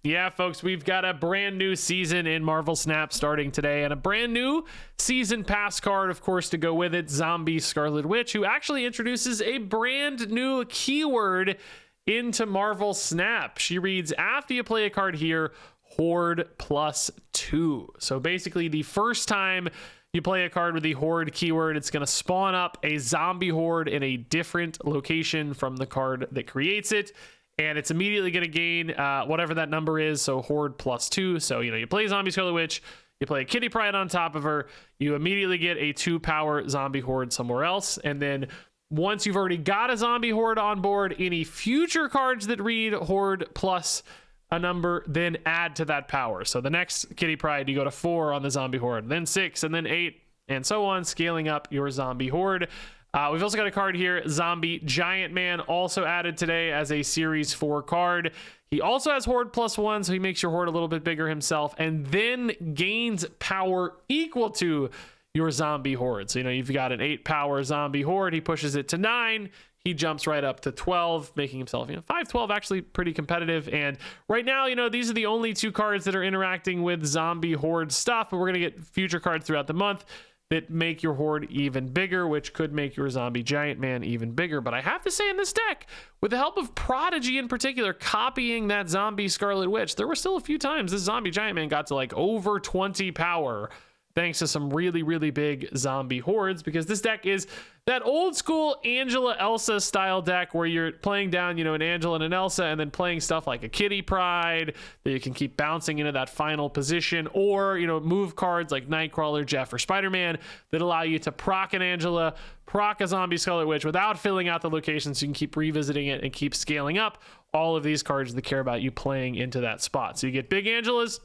Yeah, folks, we've got a brand new season in Marvel Snap starting today, and a brand new season pass card, of course, to go with it. Zombie Scarlet Witch, who actually introduces a brand new keyword into Marvel Snap. She reads, after you play a card here, Horde +2. So basically, the first time you play a card with the Horde keyword, it's going to spawn up a zombie horde in a different location from the card that creates it. And it's immediately going to gain whatever that number is, so Horde +2. So, you play Zombie Scarlet Witch, you play a Kitty Pryde on top of her, you immediately get a 2-power zombie horde somewhere else. And then once you've already got a zombie horde on board, any future cards that read Horde plus a number, then add to that power. So the next Kitty Pryde, you go to 4 on the zombie horde, then 6, and then 8, and so on, scaling up your zombie horde. We've also got a card here, Zombie Giant Man, also added today as a Series 4 card. He also has Horde +1, so he makes your horde a little bit bigger himself, and then gains power equal to your zombie horde. So, you've got an 8-power zombie horde. He pushes it to 9. He jumps right up to 12, making himself, 5-12, actually pretty competitive. And right now, these are the only 2 cards that are interacting with zombie horde stuff, but we're going to get future cards throughout the month that make your horde even bigger, which could make your Zombie Giant Man even bigger. But I have to say, in this deck, with the help of Prodigy in particular, copying that Zombie Scarlet Witch, there were still a few times this Zombie Giant Man got to like over 20 power, thanks to some really, really big zombie hordes, because this deck is that old school Angela Elsa style deck where you're playing down, an Angela and an Elsa, and then playing stuff like a Kitty Pryde that you can keep bouncing into that final position, or, move cards like Nightcrawler, Jeff, or Spider-Man that allow you to proc an Angela, proc a Zombie Scarlet Witch without filling out the location, so you can keep revisiting it and keep scaling up all of these cards that care about you playing into that spot. So you get big Angelas,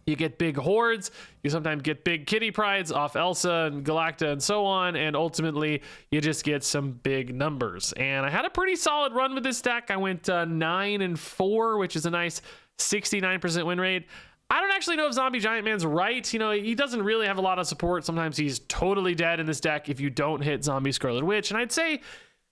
you get big hordes, you sometimes get big Kitty Prydes off Elsa and Galacta and so on, and ultimately you just get some big numbers. And I had a pretty solid run with this deck. I went 9-4, which is a nice 69% win rate. I don't actually know if Zombie Giant Man's right. He doesn't really have a lot of support. Sometimes he's totally dead in this deck if you don't hit Zombie Scarlet Witch. And I'd say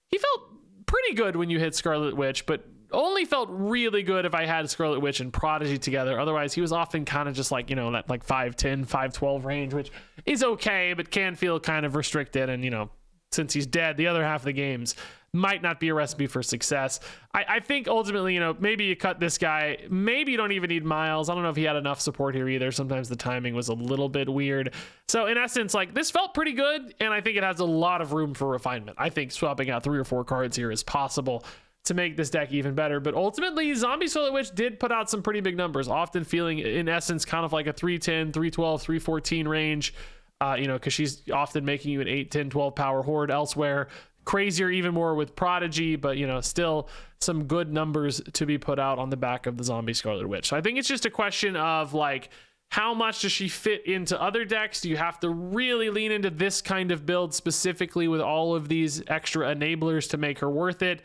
he felt pretty good when you hit Scarlet Witch, but only felt really good if I had Scarlet Witch and Prodigy together. Otherwise, he was often kind of just like, that like 5-10, 5-12 range, which is okay, but can feel kind of restricted. And, since he's dead, the other half of the games might not be a recipe for success. I think ultimately, maybe you cut this guy. Maybe you don't even need Miles. I don't know if he had enough support here either. Sometimes the timing was a little bit weird. So in essence, like, this felt pretty good, and I think it has a lot of room for refinement. I think swapping out 3 or 4 cards here is possible to make this deck even better. But ultimately, Zombie Scarlet Witch did put out some pretty big numbers, often feeling in essence kind of like a 310, 312, 314 range, because she's often making you an 8, 10, 12 power horde elsewhere. Crazier even more with Prodigy, but still some good numbers to be put out on the back of the Zombie Scarlet Witch. So I think it's just a question of like, how much does she fit into other decks? Do you have to really lean into this kind of build specifically with all of these extra enablers to make her worth it?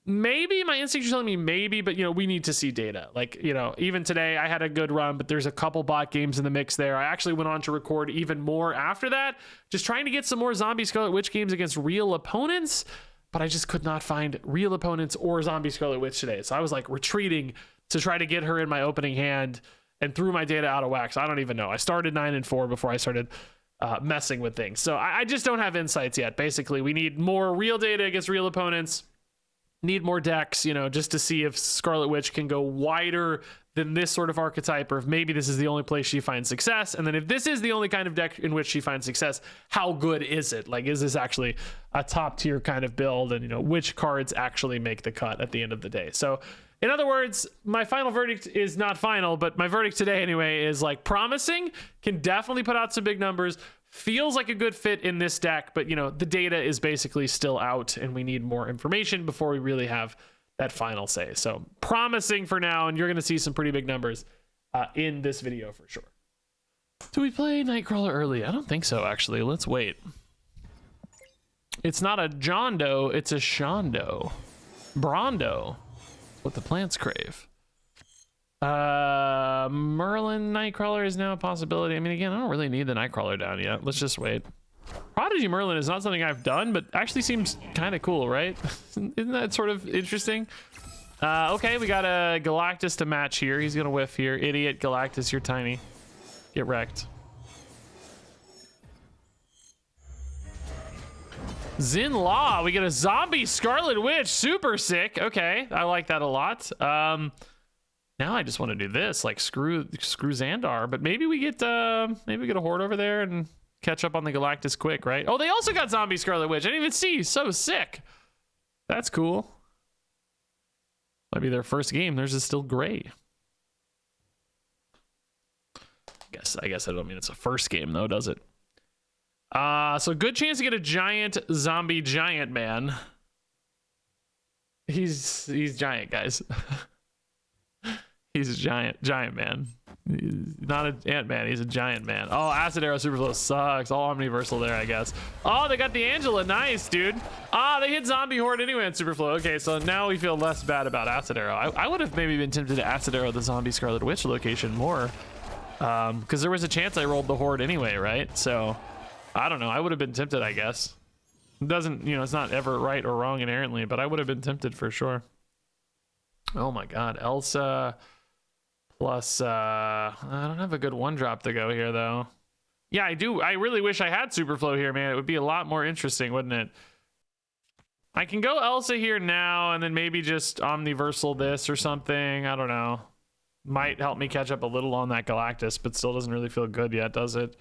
Maybe. My instincts are telling me maybe, but we need to see data. Like, even today I had a good run, but there's a couple bot games in the mix there. I actually went on to record even more after that, just trying to get some more Zombie Scarlet Witch games against real opponents, but I just could not find real opponents or Zombie Scarlet Witch today. So I was like retreating to try to get her in my opening hand and threw my data out of whack. So I don't even know. I started 9-4 before I started messing with things. So I just don't have insights yet. Basically, we need more real data against real opponents. Need more decks, just to see if Scarlet Witch can go wider than this sort of archetype, or if maybe this is the only place she finds success. And then if this is the only kind of deck in which she finds success, how good is it? Like, is this actually a top tier kind of build? And, which cards actually make the cut at the end of the day? So in other words, my final verdict is not final, but my verdict today anyway is like promising, can definitely put out some big numbers. Feels like a good fit in this deck, but the data is basically still out and we need more information before we really have that final say. So promising for now, and you're going to see some pretty big numbers in this video for sure. Do we play Nightcrawler early? I don't think so, actually. Let's wait. It's not a John Doe, it's a Shondo. Brondo. What the plants crave. Merlin Nightcrawler is now a possibility. I mean, again, I don't really need the Nightcrawler down yet. Let's just wait. Prodigy Merlin is not something I've done, but actually seems kind of cool, right? Isn't that sort of interesting? Okay, we got a Galactus to match here. He's gonna whiff here. Idiot Galactus, you're tiny. Get wrecked. Xin La, we get a zombie Scarlet Witch, super sick. Okay, I like that a lot. Now I just want to do this, like screw Xandar, but maybe we get a Horde over there and catch up on the Galactus quick, right? Oh, they also got zombie Scarlet Witch. I didn't even see. So sick. That's cool. Might be their first game. Theirs is still gray. I guess I don't mean it's a first game though, does it? So good chance to get a giant zombie giant man. He's giant, guys. He's a giant man. He's not an ant-man, he's a giant man. Oh, Acid Arrow Superflow sucks. All Omniversal there, I guess. Oh, they got the Angela. Nice, dude. They hit Zombie Horde anyway on Superflow. Okay, so now we feel less bad about Acid Arrow. I would have maybe been tempted to Acid Arrow the Zombie Scarlet Witch location more. Because there was a chance I rolled the Horde anyway, right? So, I don't know. I would have been tempted, I guess. It doesn't, it's not ever right or wrong inherently, but I would have been tempted for sure. Oh my god, Elsa... Plus, I don't have a good one drop to go here though. Yeah, I do. I really wish I had Superflow here, man. It would be a lot more interesting, wouldn't it? I can go Elsa here now and then maybe just Omniversal this or something. I don't know. Might help me catch up a little on that Galactus, but still doesn't really feel good yet, does it?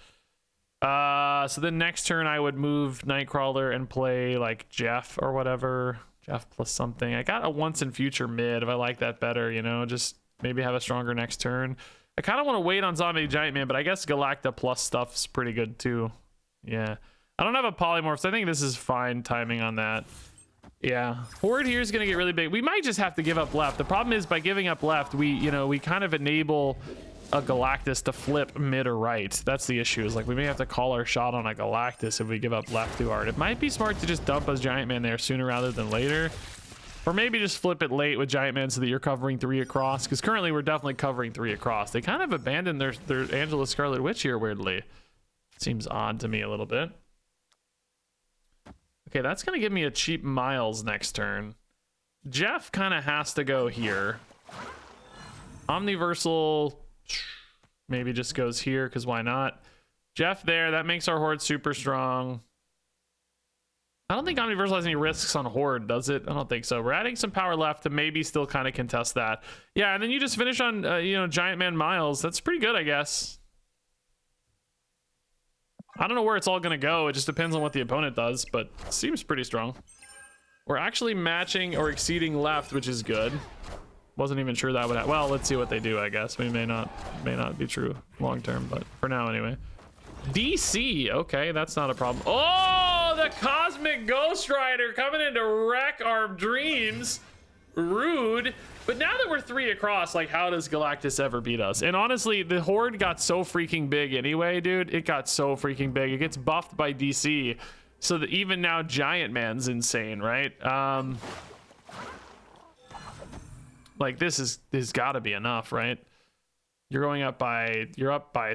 So then next turn I would move Nightcrawler and play like Jeff or whatever. Jeff plus something. I got a once in future mid if I like that better, just maybe have a stronger next turn. I kind of want to wait on Zombie Giant Man, but I guess Galacta plus stuff's pretty good too. Yeah. I don't have a Polymorph, so I think this is fine timing on that. Yeah. Horde here is going to get really big. We might just have to give up left. The problem is by giving up left, we kind of enable a Galactus to flip mid or right. That's the issue, is like we may have to call our shot on a Galactus if we give up left too hard. It might be smart to just dump a Giant Man there sooner rather than later. Or maybe just flip it late with Giant Man so that you're covering 3 across, because currently we're definitely covering 3 across. They kind of abandoned their Angela Scarlet Witch here, weirdly. Seems odd to me a little bit. Okay, that's going to give me a cheap Miles next turn. Jeff kind of has to go here. Omniversal maybe just goes here, because why not? Jeff there, that makes our Horde super strong. I don't think Omniversal has any risks on Horde, does it? I don't think so. We're adding some power left to maybe still kind of contest that. Yeah, and then you just finish on, Giant Man Miles. That's pretty good, I guess. I don't know where it's all going to go. It just depends on what the opponent does, but it seems pretty strong. We're actually matching or exceeding left, which is good. Wasn't even sure that would happen. Well, let's see what they do, I guess. We may not be true long term, but for now anyway. DC, okay, that's not a problem. Oh, the Cosmic Ghost Rider coming in to wreck our dreams. Rude. But now that we're 3 across, like, how does Galactus ever beat us? And honestly, the Horde got so freaking big anyway, dude. It got so freaking big. It gets buffed by DC, so that even now Giant Man's insane, right? Like, this has got to be enough, right? You're up by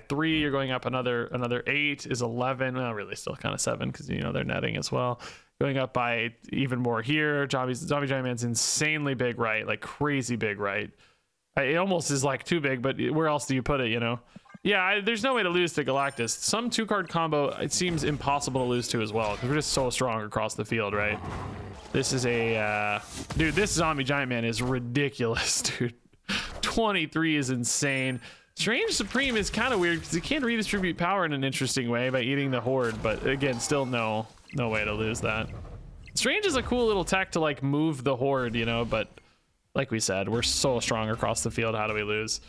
3. You're going up another 8 is 11. Well, really still kind of 7 because they're netting as well. Going up by even more here. Zombie Giant Man's insanely big, right? Like crazy big, right? It almost is like too big, but where else do you put it? Yeah, there's no way to lose to Galactus. Some 2-card combo it seems impossible to lose to as well because we're just so strong across the field, right? This is dude. This Zombie Giant Man is ridiculous, dude. 23 is insane. Strange Supreme is kind of weird because he can redistribute power in an interesting way by eating the Horde, but again, still no way to lose that. Strange is a cool little tech to like move the Horde, but like we said, we're so strong across the field. How do we lose?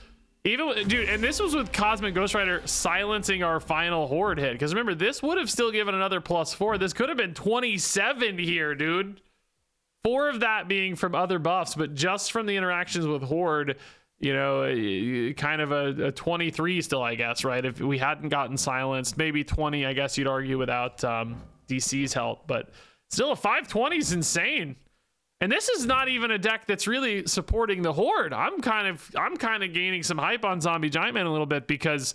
Dude, and this was with Cosmic Ghost Rider silencing our final Horde hit, because remember, this would have still given another +4. This could have been 27 here, dude. 4 of that being from other buffs, but just from the interactions with Horde, kind of a 23 still, I guess, right? If we hadn't gotten silenced, maybe 20, I guess you'd argue, without DC's help, but still a 520 is insane. And this is not even a deck that's really supporting the Horde. I'm kind of gaining some hype on Zombie Giant Man a little bit, because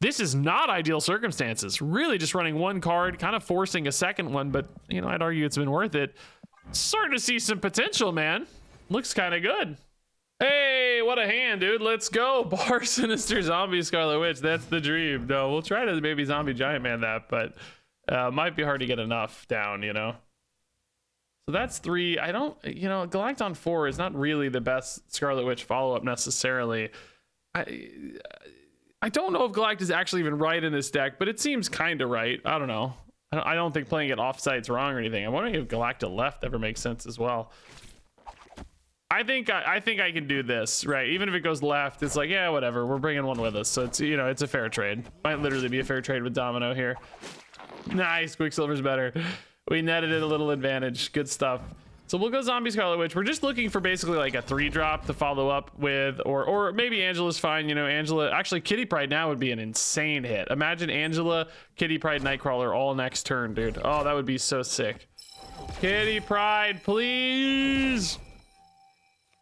this is not ideal circumstances. Really just running 1 card, kind of forcing a second one, but I'd argue it's been worth it. Starting to see some potential, man. Looks kind of good. Hey, what a hand, dude. Let's go. Bar Sinister Zombie Scarlet Witch. That's the dream. No, we'll try to maybe Zombie Giant Man that, but might be hard to get enough down, you know? So that's 3. I don't, you know, Galacton 4 is not really the best Scarlet Witch follow-up necessarily. I don't know if Galactus is actually even right in this deck, but it seems kind of right. I don't know. I don't think playing it offside's wrong or anything. I'm wondering if Galacta left ever makes sense as well. I think I can do this, right? Even if it goes left, it's like, yeah, whatever. We're bringing one with us, so it's, you know, it's a fair trade. Might literally be a fair trade with Domino here. Nice, Quicksilver's better. We netted it a little advantage. Good stuff. So we'll go Zombie Scarlet Witch. We're just looking for basically like a 3-drop to follow up with, or maybe Angela's fine. You know, Angela, actually Kitty Pryde now would be an insane hit. Imagine Angela, Kitty Pryde, Nightcrawler all next turn, dude. Oh, that would be so sick. Kitty Pryde, please.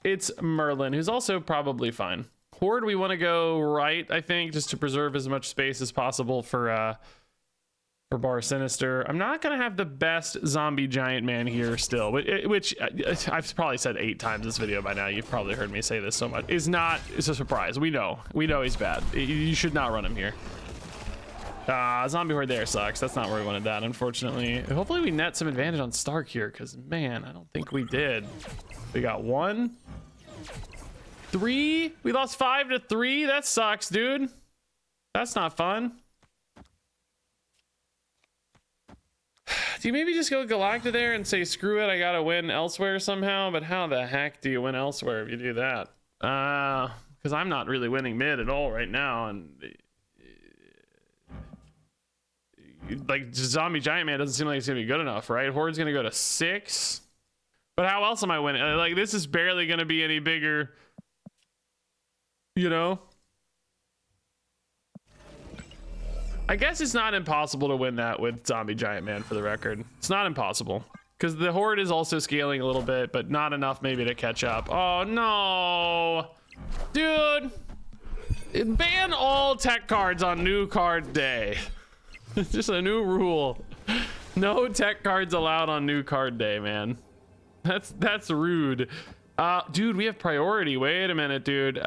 It's Merlin, who's also probably fine. Horde, we want to go right, I think, just to preserve as much space as possible for Bar Sinister. I'm not gonna have the best Zombie Giant Man here still, which I've probably said 8 times this video by now. You've probably heard me say this so much. It's a surprise. We know he's bad. You should not run him here. Zombie Horde there sucks. That's not where we wanted that, unfortunately. Hopefully we net some advantage on Stark here, because man, I don't think we did. We got 1, 3. We lost 5 to 3. That sucks, dude. That's not fun. Do you maybe just go Galacta there and say, screw it, I gotta win elsewhere somehow? But how the heck do you win elsewhere if you do that? Because I'm not really winning mid at all right now, and like Zombie Giant Man doesn't seem like it's gonna be good enough, right? Horde's gonna go to 6. But how else am I winning? Like, this is barely gonna be any bigger, you know? I guess it's not impossible to win that with Zombie Giant Man, for the record. It's not impossible. Because the Horde is also scaling a little bit, but not enough maybe to catch up. Oh, no. Dude. Ban all tech cards on new card day. It's just a new rule. No tech cards allowed on new card day, man. That's rude. Dude, we have priority. Wait a minute, dude.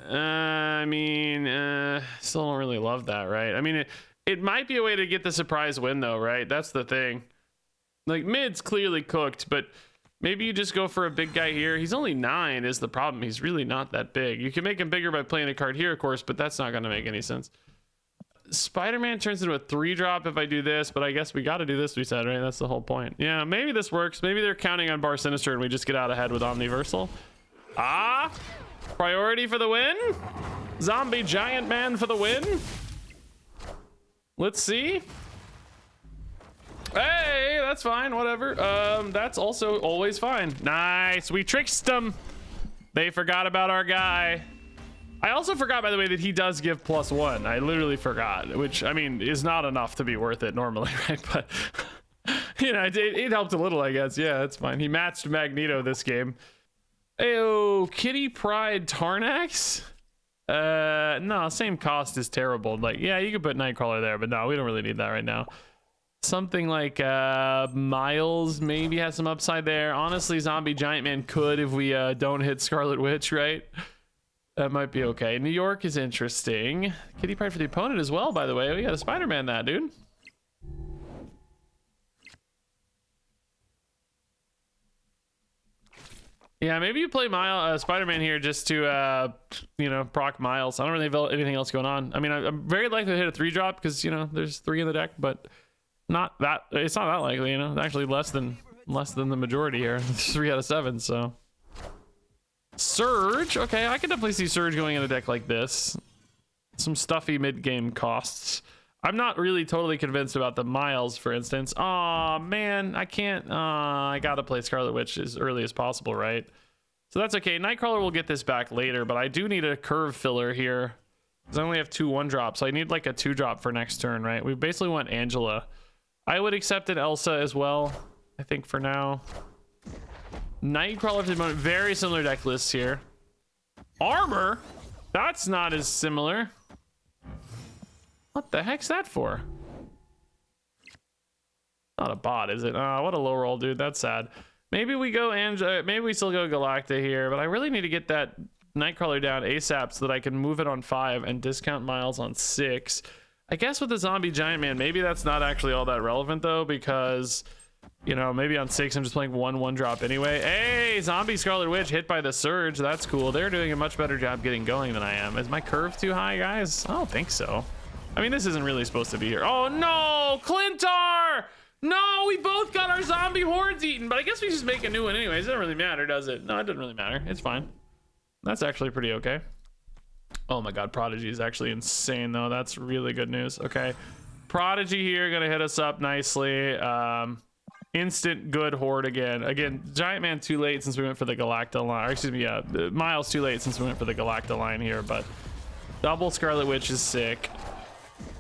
I mean, still don't really love that, right? I mean, it might be a way to get the surprise win, though, right? That's the thing. Like, mid's clearly cooked, but maybe you just go for a big guy here. He's only 9 is the problem. He's really not that big. You can make him bigger by playing a card here, of course, but that's not going to make any sense. Spider-Man turns into a 3-drop if I do this, but I guess we got to do this, we said, right? That's the whole point. Yeah, maybe this works. Maybe they're counting on Bar Sinister and we just get out ahead with Omniversal. Priority for the win. Zombie Giant Man for the win. Let's see. Hey, that's fine, whatever. That's also always fine. Nice, we tricked them. They forgot about our guy. I also forgot, by the way, that he does give +1. I literally forgot, which, I mean, is not enough to be worth it normally, right? But, you know, it helped a little, I guess. Yeah, that's fine. He matched Magneto this game. Ayo, Kitty Pryde Tarnax? No, same cost is terrible. Like, yeah, you could put Nightcrawler there, but no, we don't really need that right now. Something like Miles maybe has some upside there. Honestly, Zombie Giant Man could if we don't hit Scarlet Witch, right? That might be okay. New York is interesting. Kitty Pryde for the opponent as well, by the way. We got a Spider-Man that, dude. Yeah, maybe you play Spider-Man here just to, you know, proc Miles. I don't really have anything else going on. I mean, I'm very likely to hit a 3-drop because, you know, there's 3 in the deck, but not that. It's not that likely, you know. Actually, less than the majority here. 3 out of 7. So Surge. Okay, I can definitely see Surge going in a deck like this. Some stuffy mid-game costs. I'm not really totally convinced about the Miles, for instance. Oh man, I can't. I gotta play Scarlet Witch as early as possible, right? So that's okay. Nightcrawler will get this back later, but I do need a curve filler here because I only have 2 1-drops. So I need like a 2-drop for next turn, right? We basically want Angela. I would accept an Elsa as well, I think, for now. Nightcrawler to the moment. Very similar deck lists here. Armor? That's not as similar. What the heck's that for? Not a bot, is it? Oh, what a low roll, dude. That's sad. Maybe we go maybe we still go Galacta here, but I really need to get that Nightcrawler down ASAP so that I can move it on 5 and discount Miles on 6. I guess with the zombie giant man, maybe that's not actually all that relevant though, because you know, maybe on 6 I'm just playing 1 drop anyway. Hey, zombie Scarlet Witch hit by the surge. That's cool. They're doing a much better job getting going than I am. Is my curve too high, guys? I don't think so. I mean, this isn't really supposed to be here. Oh no, Clintar! No, we both got our zombie hordes eaten, but I guess we just make a new one anyways. It doesn't really matter, does it? No, it doesn't really matter. It's fine. That's actually pretty okay. Oh my god, Prodigy is actually insane though. That's really good news. Okay, Prodigy here gonna hit us up nicely. Instant good horde again. Giant man too late since we went for the Galacta line, or excuse me, Miles too late since we went for the Galacta line here, but double Scarlet Witch is sick.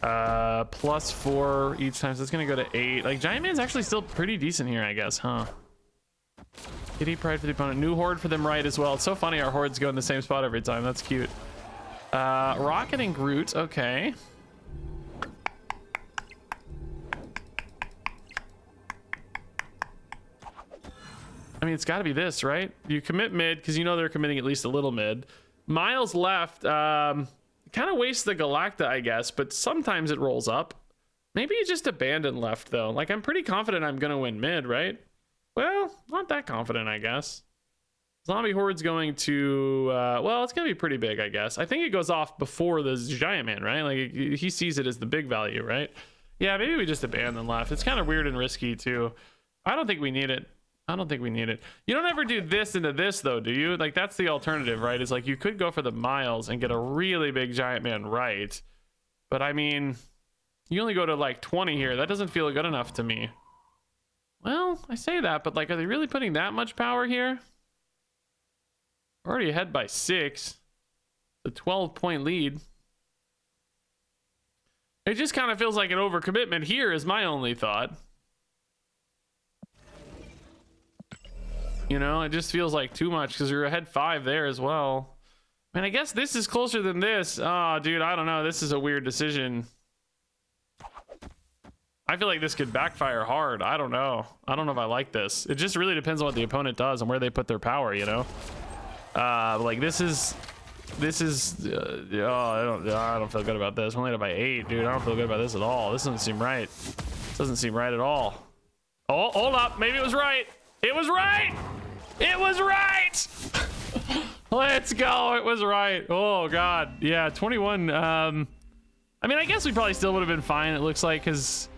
+4 each time, so it's gonna go to 8. Like, Giant Man's actually still pretty decent here, I guess, huh? Kitty Pride for the opponent. New horde for them right as well. It's so funny our hordes go in the same spot every time. That's cute. Rocket and Groot, okay. I mean, it's got to be this, right? You commit mid because you know they're committing at least a little mid. Miles left. Kind of wastes the Galacta, I guess, but sometimes it rolls up. Maybe you just abandon left though. Like, I'm pretty confident I'm gonna win mid, right? Well, not that confident, I guess. Zombie horde's going to well, it's gonna be pretty big, I guess. I think it goes off before the giant man, right? Like, he sees it as the big value, right? Yeah, maybe we just abandon left. It's kind of weird and risky too. I don't think we need it. I don't think we need it. You don't ever do this into this though, do you? Like, that's the alternative, right? Is like you could go for the Miles and get a really big giant man right, but I mean, you only go to like 20 here. That doesn't feel good enough to me. Well, I say that, but like, are they really putting that much power here? We're already ahead by 6. The 12-point lead. It just kind of feels like an overcommitment here is my only thought. You know, it just feels like too much because you're ahead 5 there as well. Man, I guess this is closer than this. Oh, dude, I don't know. This is a weird decision. I feel like this could backfire hard. I don't know. I don't know if I like this. It just really depends on what the opponent does and where they put their power, you know? Like, this is oh, I don't feel good about this. We're only by 8, dude. I don't feel good about this at all. This doesn't seem right. This doesn't seem right at all. Oh, hold up. Maybe it was right. It was right. It was right. Let's go. It was right. Oh god. Yeah, 21. I mean, I guess we probably still would have been fine, it looks like, because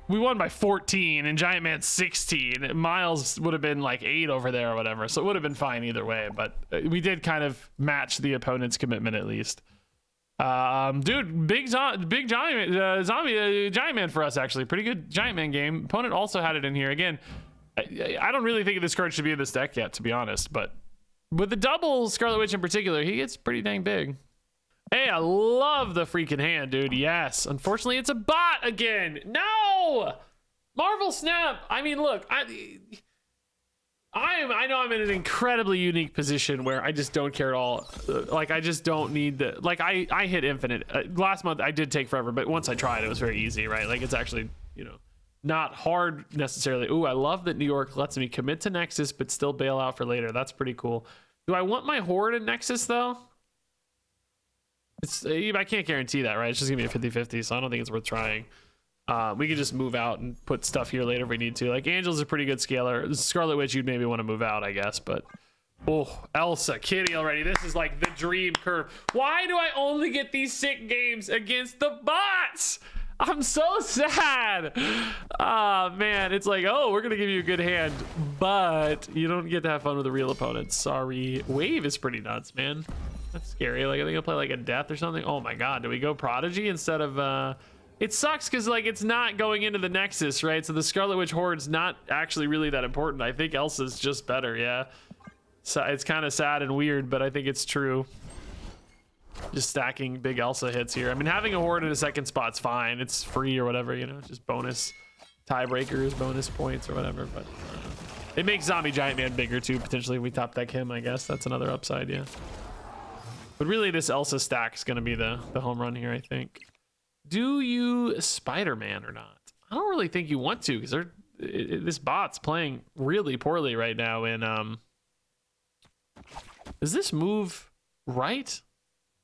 we won by 14 and Giant Man 16. Miles would have been like 8 over there or whatever, so it would have been fine either way, but we did kind of match the opponent's commitment at least. Dude, big giant man for us, actually. Pretty good giant man game. Opponent also had it in here. Again, I don't really think this card should be in this deck yet, to be honest, but with the double Scarlet Witch in particular, he gets pretty dang big. Hey, I love the freaking hand, dude. Yes. Unfortunately, it's a bot again. No! Marvel Snap. I mean, look, I know I'm in an incredibly unique position where I just don't care at all. Like, I just don't need the, like, I hit infinite. Last month, I did take forever, but once I tried, it was very easy, right? Like, it's actually, you know, not hard necessarily. Ooh, I love that New York lets me commit to Nexus, but still bail out for later. That's pretty cool. Do I want my Horde in Nexus, though? I can't guarantee that, right? It's just gonna be a 50-50, so I don't think it's worth trying. We could just move out and put stuff here later if we need to. Like, Angel's a pretty good scaler. Scarlet Witch, you'd maybe want to move out, I guess, but oh, Elsa, Kitty already. This is like the dream curve. Why do I only get these sick games against the bots? I'm so sad. Man, it's like, oh, we're gonna give you a good hand, but you don't get to have fun with the real opponents. Sorry. Wave is pretty nuts, man. That's scary. Like, I think I'll play like a death or something. Oh my god, do we go Prodigy instead of it sucks because like it's not going into the Nexus, right? So the Scarlet Witch Horde's not actually really that important. I think Elsa's just better. Yeah, so it's kind of sad and weird, but I think it's true. Just stacking big Elsa hits here. I mean, having a Horde in a second spot's fine. It's free or whatever, you know, it's just bonus tiebreakers, bonus points or whatever. But it makes Zombie Giant Man bigger too, potentially if we top deck him. I guess that's another upside. Yeah, but really this Elsa stack is going to be the home run here, I think. Do you Spider-Man or not? I don't really think you want to, because this bot's playing really poorly right now. And does this move right?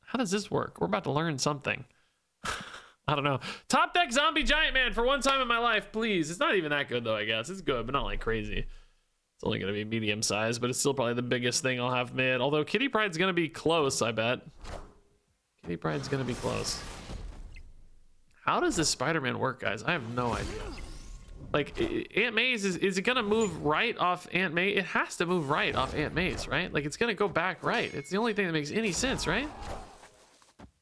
How does this work? We're about to learn something. I don't know. Top deck zombie giant man for one time in my life, please. It's not even that good though, I guess. It's good, but not like crazy. It's only gonna be medium size, but it's still probably the biggest thing I'll have mid. Although Kitty Pride's gonna be close, I bet. Kitty Pride's gonna be close. How does this Spider-Man work, guys? I have no idea. Like, Aunt May's, is it gonna move right off Aunt May? It has to move right off Aunt May's, right? Like, it's gonna go back right. It's the only thing that makes any sense, right?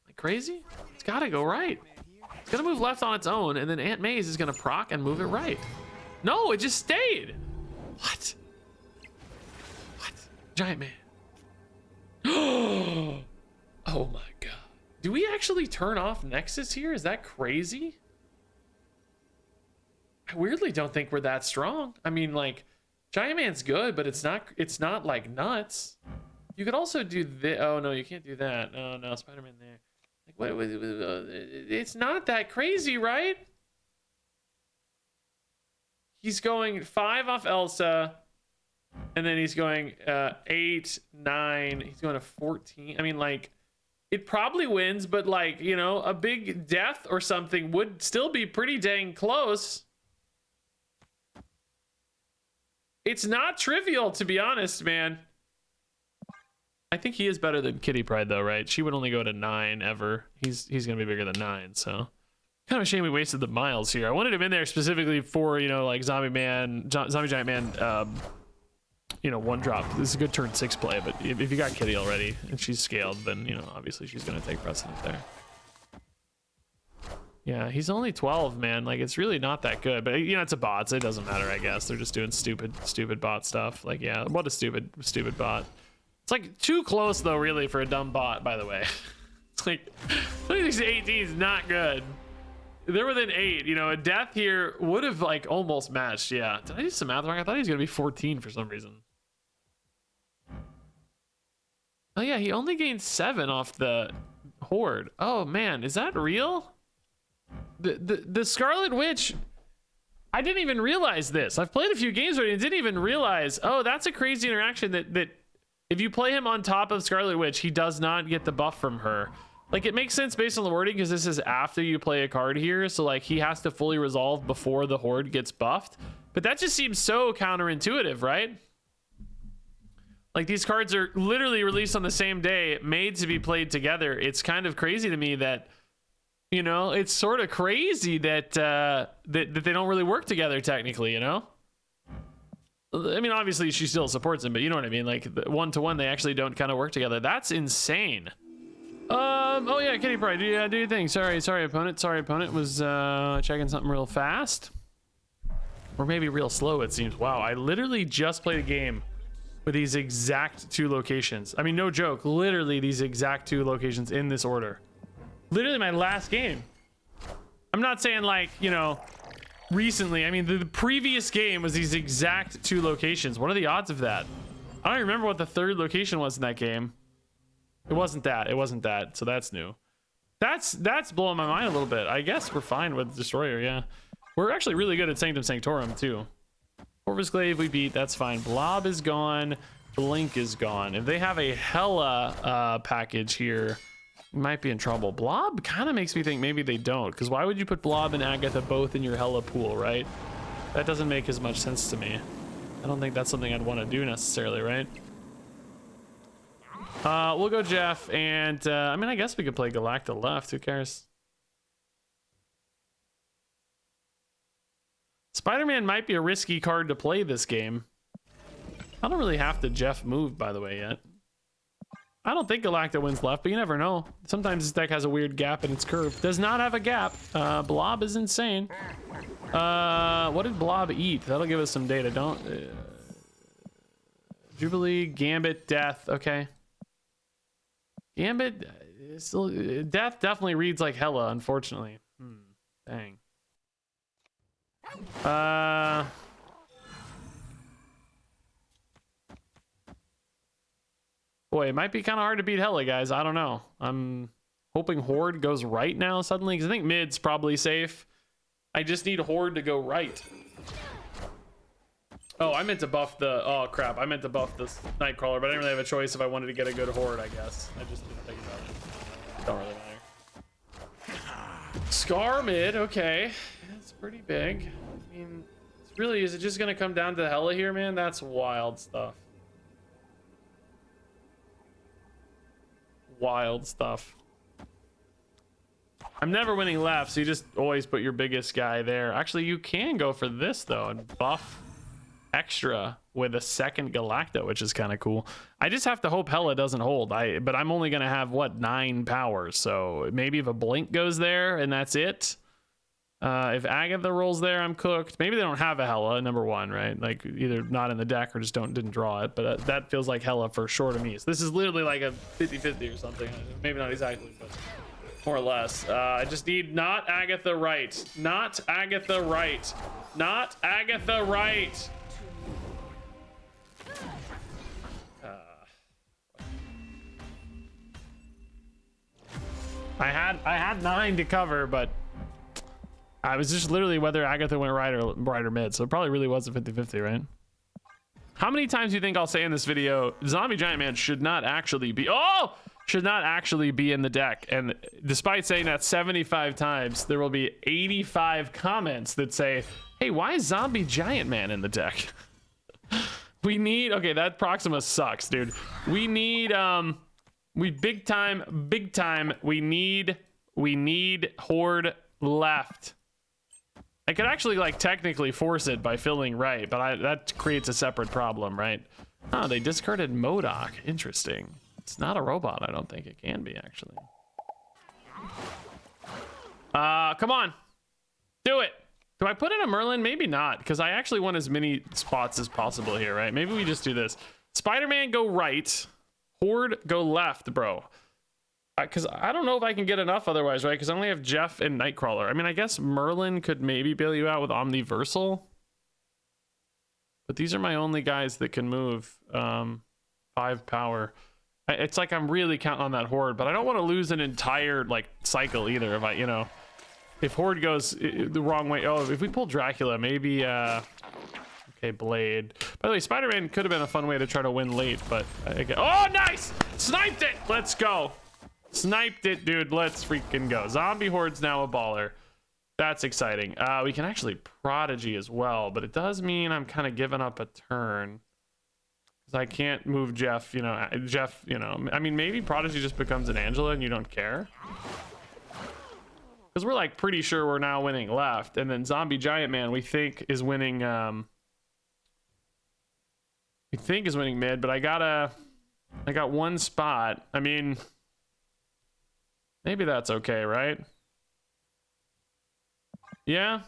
Like, crazy? It's gotta go right. It's gonna move left on its own, and then Aunt May's is gonna proc and move it right. No, it just stayed. What? What? Giant man. Oh my god. Do we actually turn off Nexus here? Is that crazy? I weirdly don't think we're that strong. I mean, like, Giant Man's good, but it's not like nuts. You could also do this. Oh no, you can't do that. Oh no, Spider-Man there. Like, what, it's not that crazy, right? He's going 5 off Elsa, and then he's going 8, 9. He's going to 14. I mean, like, it probably wins, but like, you know, a big death or something would still be pretty dang close. It's not trivial, to be honest, man. I think he is better than Kitty Pride, though, right? She would only go to 9 ever. He's gonna be bigger than 9, so kind of a shame we wasted the miles here. I wanted him in there specifically for, you know, like Zombie Giant Man, you know, 1-drop. This is a good turn 6 play, but if you got Kitty already and she's scaled, then, you know, obviously she's gonna take precedent there. Yeah, he's only 12, man. Like, it's really not that good, but you know, it's a bot, so it doesn't matter, I guess. They're just doing stupid bot stuff. Like, yeah, what a stupid bot. It's like too close though, really, for a dumb bot, by the way. It's like 26 to 18 is not good. They're within 8. You know, a death here would have like almost matched. Yeah, did I do some math wrong? I thought he was gonna be 14 for some reason. Oh yeah, he only gained 7 off the Horde. Oh man, is that real? The Scarlet Witch, I didn't even realize this. I've played a few games already and didn't even realize, oh, that's a crazy interaction that if you play him on top of Scarlet Witch, he does not get the buff from her. Like, it makes sense based on the wording because this is after you play a card here, so like he has to fully resolve before the Horde gets buffed. But that just seems so counterintuitive, right? Like, these cards are literally released on the same day, made to be played together. It's kind of crazy to me that, you know, it's sort of crazy that that they don't really work together technically, you know? I mean, obviously she still supports him, but you know what I mean? Like, 1-to-1, they actually don't kind of work together. That's insane. Oh yeah, Kitty Pride, do your thing. Sorry, opponent was checking something real fast. Or maybe real slow, it seems. Wow, I literally just played a game with these exact 2 locations. I mean, no joke, literally these exact 2 locations in this order. Literally my last game. I'm not saying like, you know, recently. I mean, the previous game was these exact 2 locations. What are the odds of that? I don't even remember what the 3rd location was in that game. It wasn't that, so that's new. That's blowing my mind a little bit. I guess we're fine with Destroyer, yeah. We're actually really good at Sanctum Sanctorum, too. Corvus Glaive we beat, that's fine. Blob is gone, Blink is gone. If they have a Hella package here, we might be in trouble. Blob kind of makes me think maybe they don't, because why would you put Blob and Agatha both in your Hella pool, right? That doesn't make as much sense to me. I don't think that's something I'd want to do necessarily, right? We'll go Jeff, and I mean, I guess we could play Galacta left. Who cares? Spider-Man might be a risky card to play this game. I don't really have to Jeff move, by the way, yet. I don't think Galacta wins left, but you never know. Sometimes this deck has a weird gap in its curve. Does not have a gap. Blob is insane. What did Blob eat? That'll give us some data. Don't... Jubilee, Gambit, Death. Okay. Gambit... Still, Death definitely reads like Hella, unfortunately. Dang. Boy, it might be kind of hard to beat Hella, guys. I don't know. I'm hoping Horde goes right now suddenly, because I think mid's probably safe. I just need Horde to go right. Oh, I meant to buff the... Oh, crap. I meant to buff this Nightcrawler, but I didn't really have a choice if I wanted to get a good Horde, I guess. I just didn't think about it. Don't really matter. Scar mid, okay. That's pretty big. I mean, it's really... Is it just going to come down to Hela here, man? That's wild stuff. Wild stuff. I'm never winning left, so you just always put your biggest guy there. Actually, you can go for this, though, and buff extra with a second Galacta, which is kind of cool. I just have to hope Hela doesn't hold. But I'm only going to have, what, 9 powers. So maybe if a Blink goes there and that's it. If Agatha rolls there, I'm cooked. Maybe they don't have a Hela, number one, right? Like, either not in the deck or just didn't draw it. But that feels like Hela for sure to me. So this is literally like a 50-50 or something. Maybe not exactly, but... more or less. I just need not Agatha right. Not Agatha right. Not Agatha right. I had 9 to cover, but I was just literally whether Agatha went right or mid. So it probably really was a 50-50, right? How many times do you think I'll say in this video, Zombie Giant Man should not actually be... Oh! Should not actually be in the deck. And despite saying that 75 times, there will be 85 comments that say, hey, why is Zombie Giant Man in the deck? We need... Okay, that Proxima sucks, dude. We need... big time. We need Horde left. I could actually, like, technically force it by filling right, but that creates a separate problem, right? Oh, they discarded MODOK. Interesting. It's not a robot. I don't think it can be, actually. Come on. Do it. Do I put in a Merlin? Maybe not, because I actually want as many spots as possible here, right? Maybe we just do this. Spider-Man, go right. Horde, go left, bro. Because I don't know if I can get enough otherwise, right? Because I only have Jeff and Nightcrawler. I mean, I guess Merlin could maybe bail you out with Omniversal. But these are my only guys that can move 5 power. It's like I'm really counting on that Horde, but I don't want to lose an entire, like, cycle either. If I, you know, if Horde goes the wrong way. Oh, if we pull Dracula, maybe, okay, Blade. By the way, Spider-Man could have been a fun way to try to win late, but, oh, nice! Sniped it! Let's go. Sniped it, dude. Let's freaking go. Zombie Horde's now a baller. That's exciting. We can actually Prodigy as well, but it does mean I'm kind of giving up a turn. I can't move Jeff, you know, I mean, maybe Prodigy just becomes an Angela and you don't care. Because we're like pretty sure we're now winning left. And then Zombie Giant Man, we think is winning, mid, but I got one spot. I mean, maybe that's okay, right? Yeah,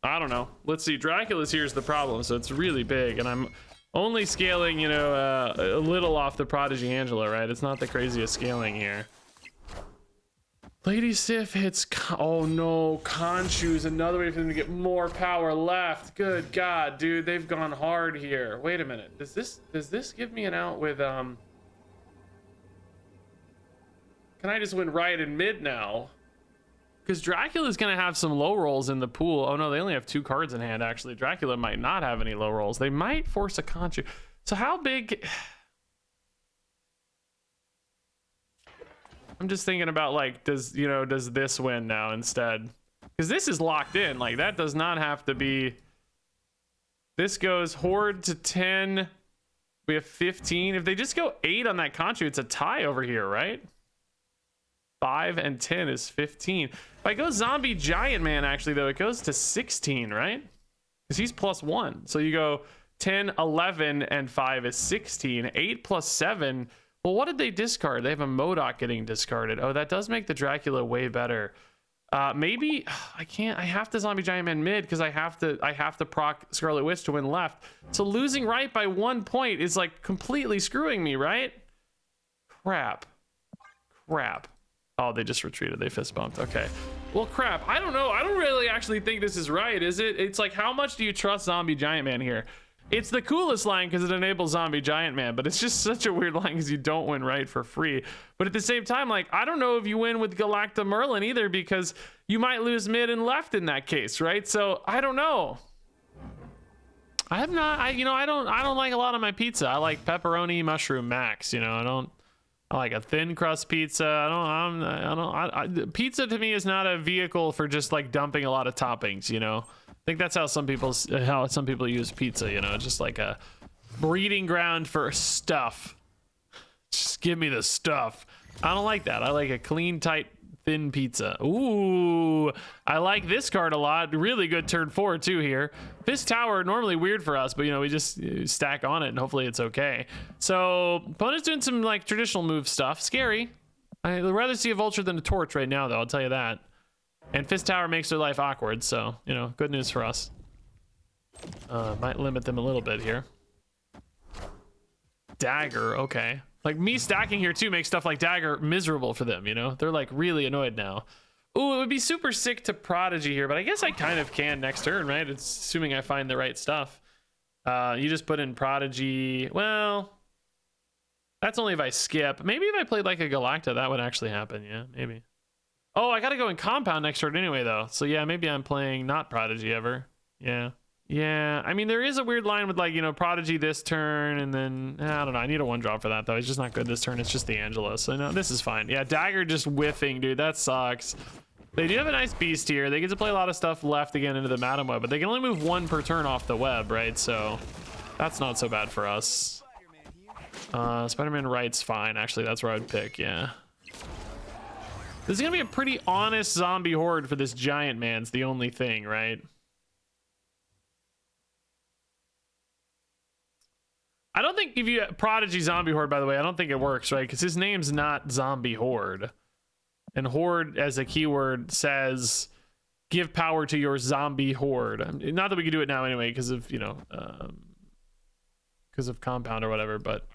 I don't know. Let's see. Dracula's here's the problem. So it's really big and I'm only scaling, you know, a little off the Prodigy Angela, right? It's not the craziest scaling here. Lady Sif hits... Oh, no. Khonshu's another way for them to get more power left. Good God, dude. They've gone hard here. Wait a minute. Does this give me an out with... Can I just win right and mid now? Because Dracula's going to have some low rolls in the pool. Oh, no, they only have 2 cards in hand, actually. Dracula might not have any low rolls. They might force a Khonshu. So how big... I'm just thinking about, like, does this win now instead? Because this is locked in. Like, that does not have to be... This goes Horde to 10. We have 15. If they just go 8 on that Khonshu, it's a tie over here, right? 5 and 10 is 15. If I go Zombie Giant Man, actually, though, it goes to 16, right? Because he's +1. So you go 10, 11, and 5 is 16. 8 plus 7. Well, what did they discard? They have a MODOK getting discarded. Oh, that does make the Dracula way better. Maybe I can't. I have to Zombie Giant Man mid because I have to proc Scarlet Witch to win left. So losing right by 1 point is like completely screwing me, right? Crap. Oh, they just retreated. They fist bumped. Okay. Well, crap. I don't know. I don't really actually think this is right, is it? It's like, how much do you trust Zombie Giant Man here? It's the coolest line because it enables zombie giant man, but it's just such a weird line because you don't win right for free. But at the same time, like, I don't know if you win with Galacta Merlin either, because you might lose mid and left in that case, right? So I don't know. I don't like a lot of my pizza. I like pepperoni mushroom max, you know. I like a thin crust pizza. Pizza to me is not a vehicle for just like dumping a lot of toppings, you know. I think that's how some people use pizza, you know, just like a breeding ground for stuff. Just give me the stuff. I don't like that. I like a clean, tight, thin pizza. Ooh, I like this card a lot. Really good turn 4 too here. This tower, normally weird for us, but you know, we just stack on it and hopefully it's okay. So opponent's doing some like traditional move stuff. Scary. I'd rather see a vulture than a torch right now though, I'll tell you that. And Fist Tower makes their life awkward, so, you know, good news for us. Might limit them a little bit here. Dagger, okay. Like, me stacking here, too, makes stuff like Dagger miserable for them, you know? They're, like, really annoyed now. Ooh, it would be super sick to Prodigy here, but I guess I kind of can next turn, right? It's assuming I find the right stuff. You just put in Prodigy. Well, that's only if I skip. Maybe if I played, like, a Galacta, that would actually happen, yeah, maybe. Oh, I gotta go in compound next turn anyway, though. So yeah, maybe I'm playing not Prodigy ever. Yeah. Yeah, I mean, there is a weird line with like, you know, Prodigy this turn, and then, I don't know. I need a 1-drop for that, though. It's just not good this turn. It's just the Angela. So no, this is fine. Yeah, Dagger just whiffing, dude. That sucks. They do have a nice beast here. They get to play a lot of stuff left again into the Madam Web, but they can only move 1 per turn off the web, right? So that's not so bad for us. Spider-Man right's fine. Actually, that's where I'd pick, yeah. This is gonna be a pretty honest zombie horde for this giant man's the only thing, right? I don't think if you Prodigy zombie horde, by the way, I don't think it works, right? Because his name's not zombie horde, and horde as a keyword says give power to your zombie horde. Not that we can do it now anyway because of, you know, because of compound or whatever, but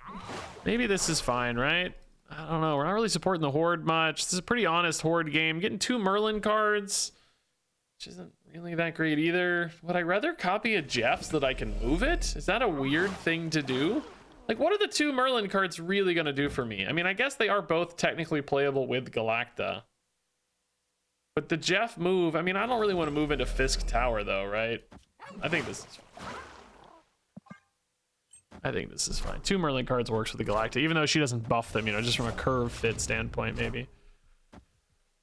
maybe this is fine, right? I don't know. We're not really supporting the horde much. This is a pretty honest horde game. Getting 2 Merlin cards, which isn't really that great either. Would I rather copy a Jeff so that I can move it? Is that a weird thing to do? Like, what are the 2 Merlin cards really going to do for me? I mean, I guess they are both technically playable with Galacta. But the Jeff move, I mean, I don't really want to move into Fisk Tower, though, right? I think this is fine. I think this is fine. 2 Merlin cards works with the Galacta, even though she doesn't buff them, you know, just from a curve fit standpoint, maybe.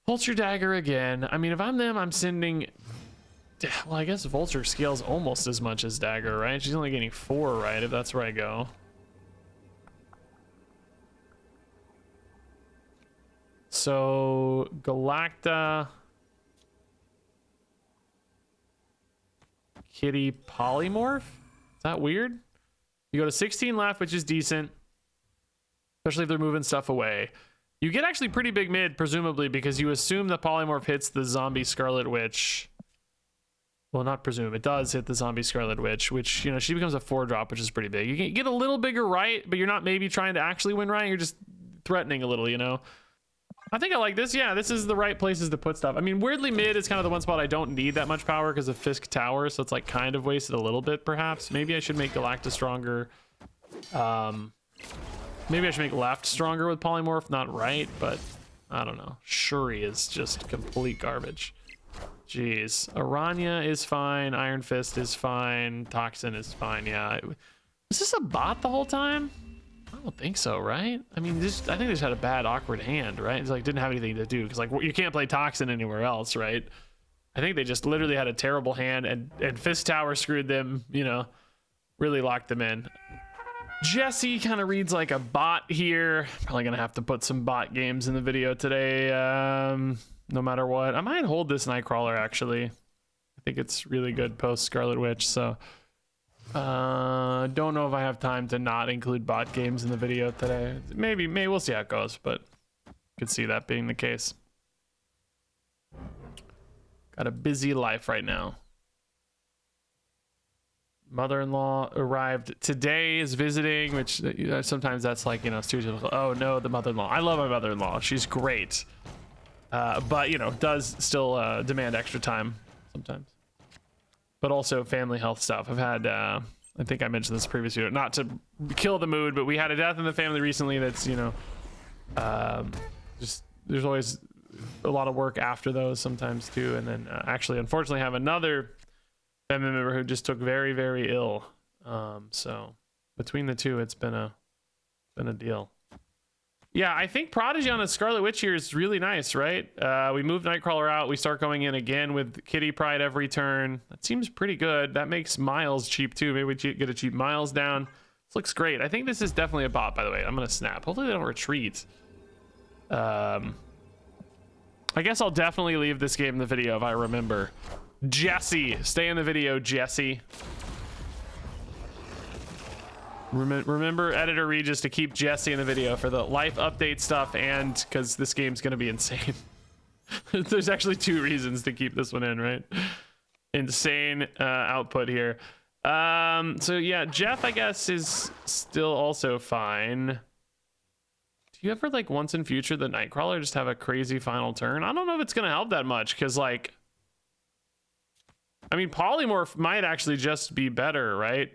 Vulture Dagger again. I mean, if I'm them, I'm sending... Well, I guess Vulture scales almost as much as Dagger, right? She's only getting 4, right? If that's where I go. So, Galacta... Kitty Polymorph? Is that weird? You go to 16 left, which is decent, especially if they're moving stuff away. You get actually pretty big mid, presumably, because you assume the polymorph hits the zombie Scarlet Witch. Well, not presume. It does hit the zombie Scarlet Witch, which, you know, she becomes a 4-drop, which is pretty big. You can get a little bigger right, but you're not maybe trying to actually win right. You're just threatening a little, you know? I think I like this. Yeah, this is the right places to put stuff. I mean, weirdly, mid is kind of the one spot I don't need that much power because of Fisk Tower, so it's like kind of wasted a little bit, perhaps. Maybe I should make Galacta stronger. Maybe I should make left stronger with Polymorph. Not right, but I don't know. Shuri is just complete garbage. Jeez. Aranya is fine. Iron Fist is fine. Toxin is fine. Yeah. Was this a bot the whole time? I don't think so, right? I mean, I think they just had a bad, awkward hand, right? It's like didn't have anything to do because like you can't play Toxin anywhere else, right? I think they just literally had a terrible hand, and Fist Tower screwed them, you know, really locked them in. Jesse kind of reads like a bot here. Probably gonna have to put some bot games in the video today, no matter what. I might hold this Nightcrawler actually. I think it's really good post Scarlet Witch, so. Don't know if I have time to not include bot games in the video today. Maybe we'll see how it goes, but could see that being the case. Got a busy life right now. Mother-in-law arrived today, is visiting, which sometimes that's like, you know, stereotypical. Oh no, the mother-in-law. I love my mother-in-law. She's great. But you know, does still demand extra time sometimes. But also family health stuff. I've had I think I mentioned this previously, not to kill the mood, but we had a death in the family recently that's, you know, just there's always a lot of work after those sometimes too. And then actually, unfortunately, have another family member who just took very, very ill. So between the two, it's been a deal. Yeah, I think Prodigy on a Scarlet Witch here is really nice, right? We move Nightcrawler out. We start going in again with Kitty Pryde every turn. That seems pretty good. That makes Miles cheap too. Maybe we get a cheap Miles down. This looks great. I think this is definitely a bot, by the way. I'm going to snap. Hopefully they don't retreat. I guess I'll definitely leave this game in the video if I remember. Jesse. Stay in the video, Jesse. Remember, Editor Regis, to keep Jesse in the video for the life update stuff and because this game's going to be insane. There's actually two reasons to keep this one in, right? Insane output here. So yeah, Jeff, I guess, is still also fine. Do you ever, like, once in future, the Nightcrawler just have a crazy final turn? I don't know if it's going to help that much because, like, I mean, Polymorph might actually just be better, right?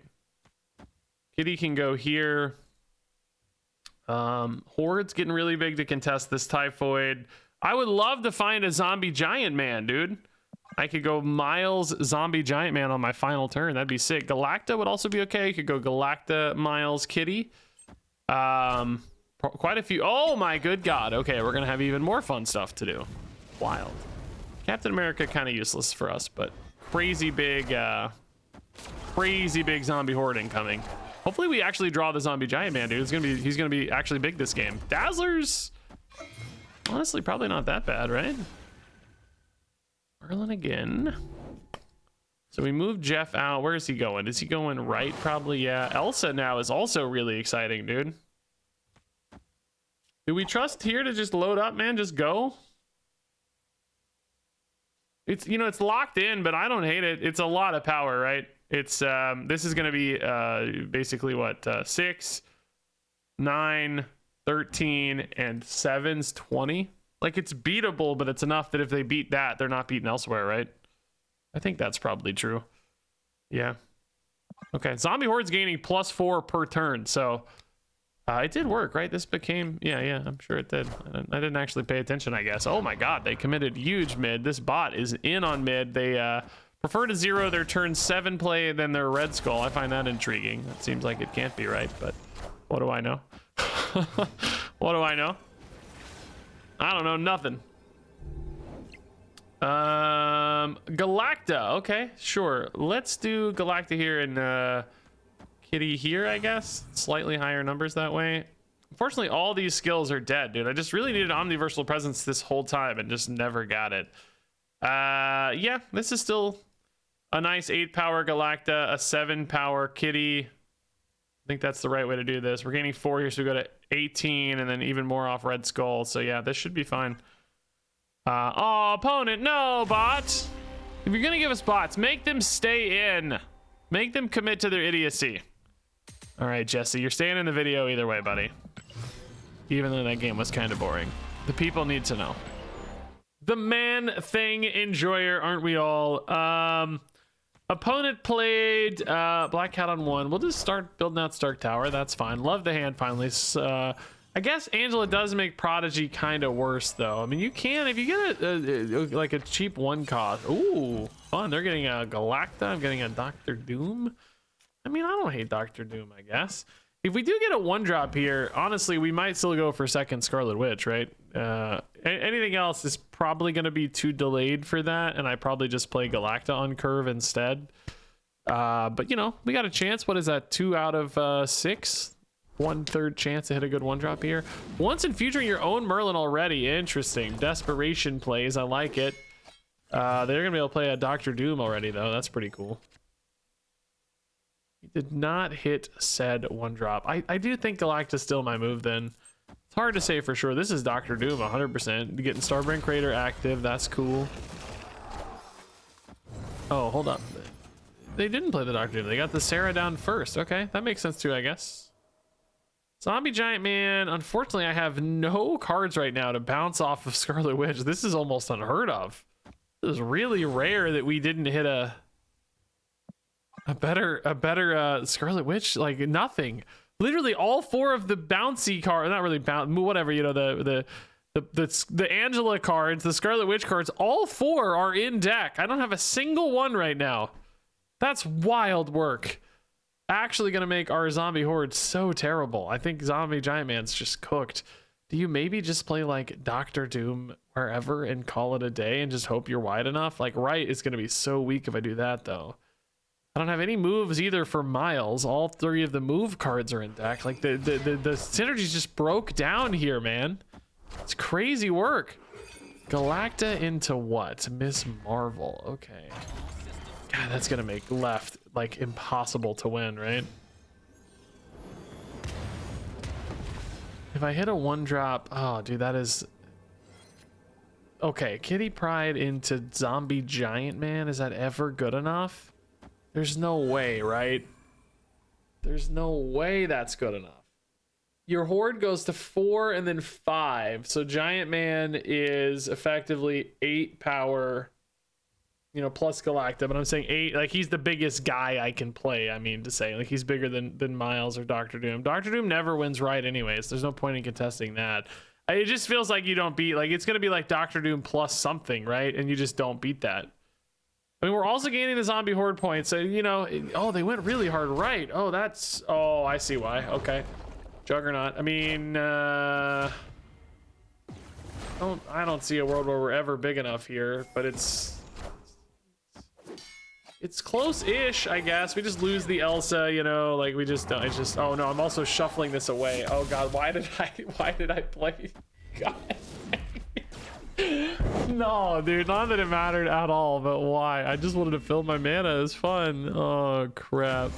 Kitty can go here. Horde's getting really big to contest this Typhoid. I would love to find a zombie giant man, dude. I could go Miles zombie giant man on my final turn. That'd be sick. Galacta would also be okay. You could go Galacta, Miles, Kitty. Quite a few. Oh my good God. Okay, we're gonna have even more fun stuff to do. Wild. Captain America kind of useless for us, but crazy big zombie horde incoming. Hopefully we actually draw the zombie giant man, dude. He's gonna be actually big this game. Dazzler's honestly probably not that bad, right? Merlin again. So we moved Jeff out. Where is he going? Is he going right? Probably, yeah. Elsa now is also really exciting, dude. Do we trust here to just load up, man? Just go? It's, you know, it's locked in, but I don't hate it. It's a lot of power, right? It's this is going to be basically what 6, 9, 13, and 7's 20. Like, it's beatable, but it's enough that if they beat that, they're not beaten elsewhere, right? I think that's probably true. Yeah. Okay, zombie horde's gaining +4 per turn, so it did work, right? This became, yeah, I'm sure it did. I didn't actually pay attention, I guess. Oh my God, they committed huge mid. This bot is in on mid. They prefer to 0 their turn 7 play than their Red Skull. I find that intriguing. It seems like it can't be right, but what do I know? What do I know? I don't know, nothing. Galacta, okay, sure. Let's do Galacta here and Kitty here, I guess. Slightly higher numbers that way. Unfortunately, all these skills are dead, dude. I just really needed Omniversal Presence this whole time and just never got it. Yeah, this is still a nice 8 power Galacta, a 7 power Kitty. I think that's the right way to do this. We're gaining 4 here, so we go to 18 and then even more off Red Skull. So yeah, this should be fine. Oh, opponent, no, bot. If you're gonna give us bots, make them stay in. Make them commit to their idiocy. All right, Jesse, you're staying in the video either way, buddy. Even though that game was kind of boring. The people need to know. The man thing enjoyer, aren't we all? Opponent played Black Cat on 1. We'll just start building out Stark Tower. That's fine. Love the hand finally. I guess Angela does make Prodigy kind of worse though. I mean, you can, if you get like a cheap 1 cost. Ooh, fun. They're getting a Galacta. I'm getting a Dr. Doom. I mean, I don't hate Dr. Doom, I guess. If we do get a 1-drop here, honestly, we might still go for second Scarlet Witch, right? Anything else is probably going to be too delayed for that, and I probably just play Galacta on curve instead. But, you know, we got a chance. What is that? 2 out of 6? 1/3 chance to hit a good 1-drop here. Once in featuring your own Merlin already. Interesting. Desperation plays. I like it. They're going to be able to play a Dr. Doom already, though. That's pretty cool. He did not hit said 1-drop. I do think Galacta's still my move then. It's hard to say for sure. This is Dr. Doom 100%. Getting Starbrand Crater active. That's cool. Oh, hold up. They didn't play the Dr. Doom. They got the Sarah down first. Okay, that makes sense too, I guess. Zombie Giant Man. Unfortunately, I have no cards right now to bounce off of Scarlet Witch. This is almost unheard of. It was really rare that we didn't hit a A better Scarlet Witch, like nothing. Literally all 4 of the bouncy cards, not really whatever, you know, the Angela cards, the Scarlet Witch cards, all 4 are in deck. I don't have a single one right now. That's wild work. Actually gonna make our zombie horde so terrible. I think zombie giant man's just cooked. Do you maybe just play like Doctor Doom wherever and call it a day and just hope you're wide enough? Like right is gonna be so weak if I do that though. I don't have any moves either for Miles. All 3 of the move cards are in deck. Like the synergies just broke down here, man. It's crazy work. Galacta into what? Miss Marvel. Okay. God, that's gonna make left like impossible to win, right? If I hit a 1-drop, oh dude, that is okay. Kitty Pryde into zombie giant man. Is that ever good enough? There's no way, right? There's no way that's good enough. Your horde goes to 4 and then 5. So giant man is effectively 8 power, you know, plus Galacta. But I'm saying 8, like he's the biggest guy I can play. I mean to say, like he's bigger than Miles or Doctor Doom. Doctor Doom never wins right anyways. There's no point in contesting that. It just feels like you don't beat, like it's gonna be like Doctor Doom plus something, right? And you just don't beat that. I mean, we're also gaining the zombie horde points, so you know. Oh, they went really hard right. Oh, that's, oh, I see why. Okay, Juggernaut. I mean, I don't see a world where we're ever big enough here, but it's close-ish, I guess. We just lose the Elsa, you know, like we just don't. It's just, oh no, I'm also shuffling this away. Oh god, why did I play? God. No, dude, not that it mattered at all, but why? I just wanted to fill my mana. It was fun. Oh crap.